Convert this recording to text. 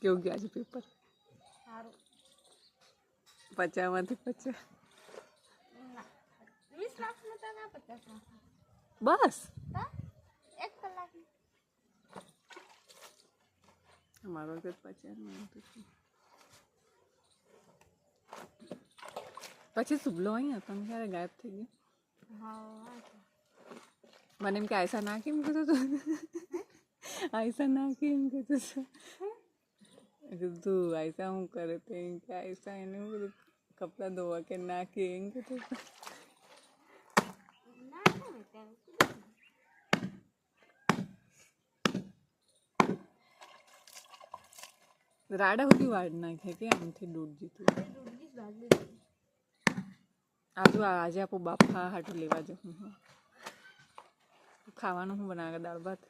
કેવું ગયું આજે પેપર? સારું. 50 માંથી 50? ના 20 માર્ક્સમાં તો ના 50 માર્ક્સ. બસ તો 1 કલાક. અમારો તો 50 માં હતું. પછી શુભલો અહીંયા તમે ક્યારે ગાયબ થઈ ગયો? હા મને એમ કે આયસા ના કેમ કીધું તું? આયસા ના કેમ કીધું તું? કીધું આયસા શું કરે તે એમ કે આયસા એને શું કીધું કપડાં ધોવા કે ના કે એમ કીધું. ના ના રાડા સુધી વાળ નાખે કે આમથી દૂધ જીતું આજુ આજે આપો બાપા હાટું લેવા જવું. ખાવાનું શું બનાવે? દાળ ભાત.